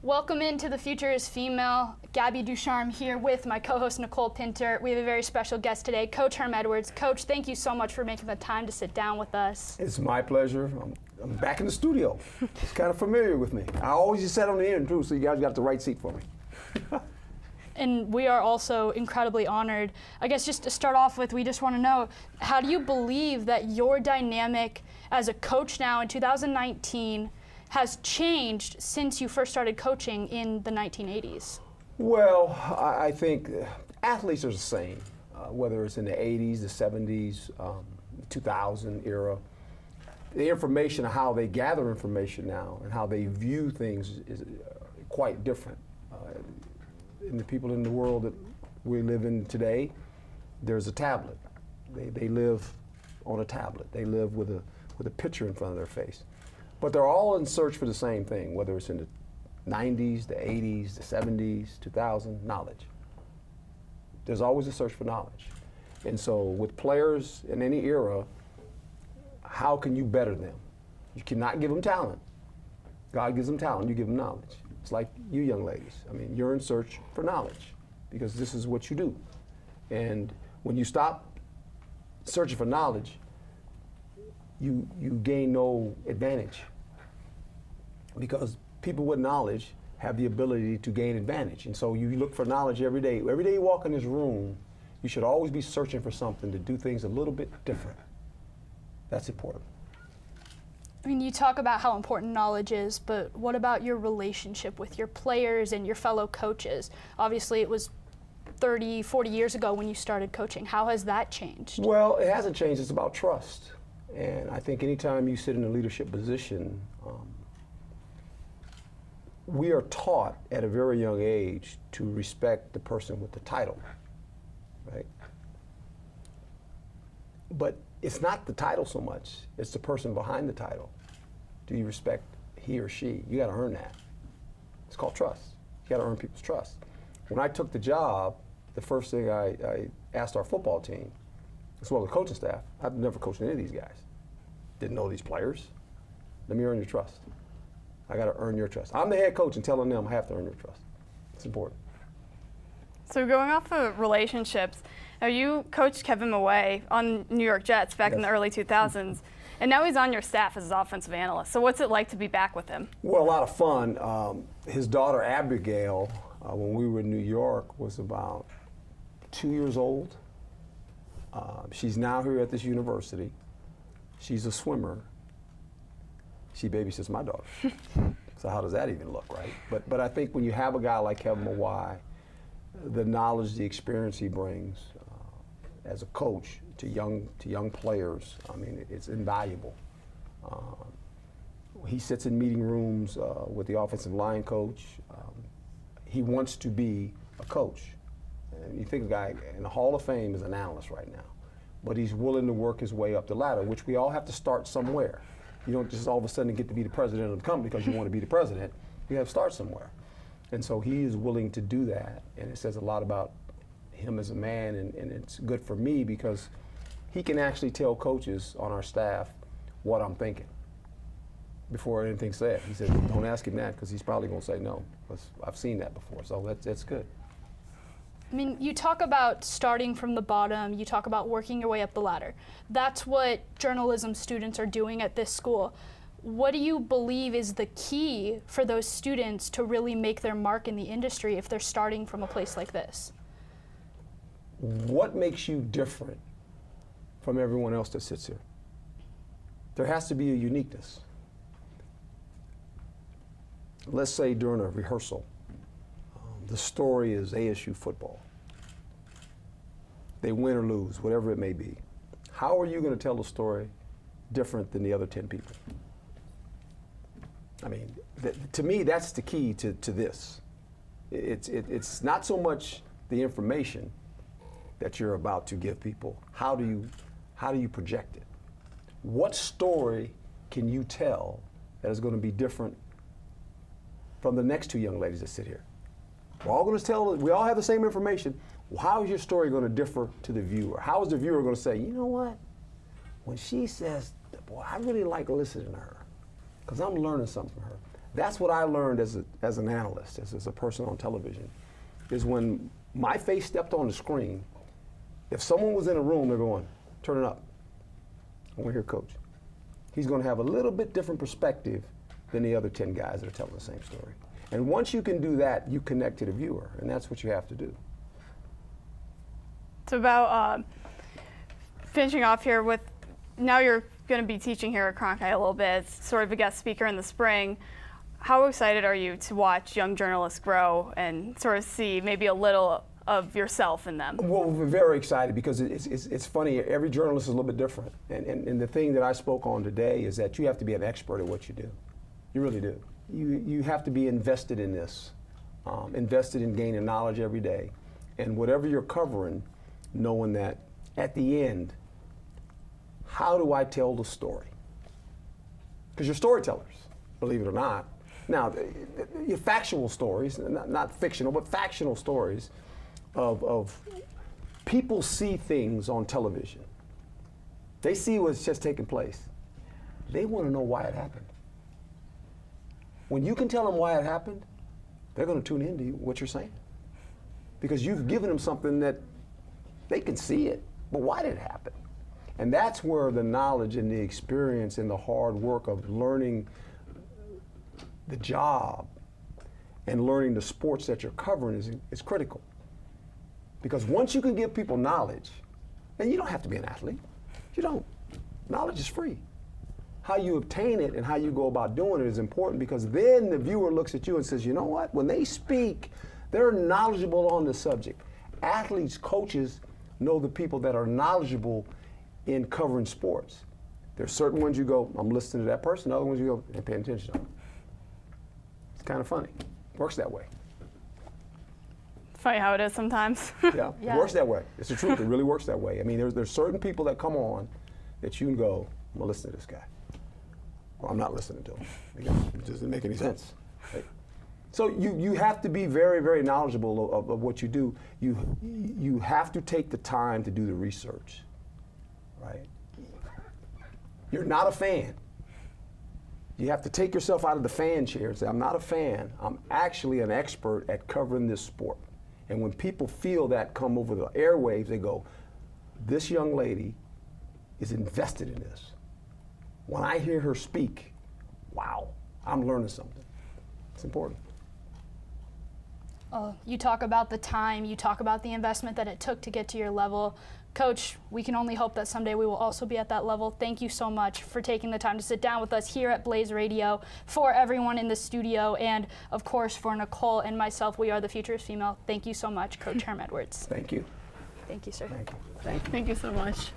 Welcome into The Future is Female. Gabby Ducharme here with my co-host Nicole Pinter. We have a very special guest today, Coach Herm Edwards. Coach, thank you so much for making the time to sit down with us. It's my pleasure. I'm back in the studio. It's kind of familiar with me. I always just sat on the end too, so you guys got the right seat for me. And we are also incredibly honored. I guess just to start off with, we just want to know, how do you believe that your dynamic as a coach now in 2019 has changed since you first started coaching in the 1980s? Well, I think athletes are the same, whether it's in the 80s, the 70s, 2000 era. The information, how they gather information now and how they view things is quite different. And the people in the world that we live in today, there's a tablet. They live on a tablet. They live with a picture in front of their face. But they're all in search for the same thing, whether it's in the 90s, the 80s, the 70s, 2000, knowledge. There's always a search for knowledge. And so with players in any era, how can you better them? You cannot give them talent. God gives them talent, you give them knowledge. It's like you young ladies. I mean, you're in search for knowledge because this is what you do. And when you stop searching for knowledge, you gain no advantage, because people with knowledge have the ability to gain advantage. And so you look for knowledge every day. Every day you walk in this room, you should always be searching for something to do things a little bit different. That's important. I mean, you talk about how important knowledge is, but what about your relationship with your players and your fellow coaches? Obviously, it was 30, 40 years ago when you started coaching. How has that changed? Well, it hasn't changed. It's about trust. And I think anytime you sit in a leadership position, we are taught at a very young age to respect the person with the title, right? But it's not the title so much, it's the person behind the title. Do you respect he or she? You gotta earn that. It's called trust. You gotta earn people's trust. When I took the job, the first thing I asked our football team, as well as the coaching staff, I've never coached any of these guys. Didn't know these players. Let me earn your trust. I gotta earn your trust. I'm the head coach and telling them I have to earn your trust. It's important. So going off of relationships, now you coached Kevin Maway on New York Jets back in the early 2000s, and now he's on your staff as his offensive analyst. So what's it like to be back with him? Well, a lot of fun. His daughter Abigail, when we were in New York, was about 2 years old. She's now here at this university. She's a swimmer. She babysits my daughter. So how does that even look, right? But I think when you have a guy like Kevin Maway, the knowledge, the experience he brings as a coach to young players, I mean, it's invaluable. He sits in meeting rooms with the offensive line coach. He wants to be a coach. And you think a guy in the Hall of Fame is an analyst right now, but he's willing to work his way up the ladder, which we all have to start somewhere. You don't just all of a sudden get to be the president of the company because you want to be the president. You have to start somewhere. And so he is willing to do that, and it says a lot about him as a man, and it's good for me because he can actually tell coaches on our staff what I'm thinking before anything's said. He said, don't ask him that because he's probably going to say no, because I've seen that before, so that's good. I mean, you talk about starting from the bottom, you talk about working your way up the ladder. That's what journalism students are doing at this school. What do you believe is the key for those students to really make their mark in the industry if they're starting from a place like this? What makes you different from everyone else that sits here? There has to be a uniqueness. Let's say during a rehearsal, the story is ASU football. They win or lose, whatever it may be. How are you going to tell the story different than the other 10 people? I mean, to me, that's the key to this. It's not so much the information that you're about to give people. How do you project it? What story can you tell that is going to be different from the next two young ladies that sit here? We're all going to tell, we all have the same information. Well, how is your story going to differ to the viewer? How is the viewer going to say, you know what? When she says, boy, I really like listening to her because I'm learning something from her. That's what I learned as an analyst, as a person on television, is when my face stepped on the screen, if someone was in a room, they're going, turn it up. I want to hear Coach. He's going to have a little bit different perspective than the other 10 guys that are telling the same story. And once you can do that, you connect to the viewer, and that's what you have to do. It's about finishing off here with, now you're going to be teaching here at Cronkite a little bit, sort of a guest speaker in the spring. How excited are you to watch young journalists grow and sort of see maybe a little of yourself in them? Well, we're very excited because it's funny. Every journalist is a little bit different. And the thing that I spoke on today is that you have to be an expert at what you do. You really do. You have to be invested in this, invested in gaining knowledge every day. And whatever you're covering, knowing that at the end, how do I tell the story? Because you're storytellers, believe it or not. Now, your factual stories, not fictional, but factual stories of people see things on television. They see what's just taking place. They want to know why it happened. When you can tell them why it happened, they're going to tune into what you're saying. Because you've given them something that they can see it, but why did it happen? And that's where the knowledge and the experience and the hard work of learning the job and learning the sports that you're covering is critical. Because once you can give people knowledge, and you don't have to be an athlete, you don't. Knowledge is free. How you obtain it and how you go about doing it is important, because then the viewer looks at you and says, you know what, when they speak, they're knowledgeable on the subject. Athletes, coaches know the people that are knowledgeable in covering sports. There's certain ones you go, I'm listening to that person, other ones you go, and paying attention to them. It's kind of funny. Works that way. Funny how it is sometimes. Yeah, it works that way. It's the truth. It really works that way. I mean, there's certain people that come on that you can go, I'm going to listen to this guy. Or I'm not listening to him. It doesn't make any sense. Right? So you have to be very, very knowledgeable of what you do. You have to take the time to do the research. Right? You're not a fan. You have to take yourself out of the fan chair and say, I'm not a fan. I'm actually an expert at covering this sport. And when people feel that come over the airwaves, they go, this young lady is invested in this. When I hear her speak, wow, I'm learning something. It's important. You talk about the time, you talk about the investment that it took to get to your level. Coach, we can only hope that someday we will also be at that level. Thank you so much for taking the time to sit down with us here at Blaze Radio, for everyone in the studio, and of course for Nicole and myself. We are the future is female. Thank you so much, Coach Herm Edwards. Thank you. Thank you, sir. Thank you. Thank you. Thank you so much.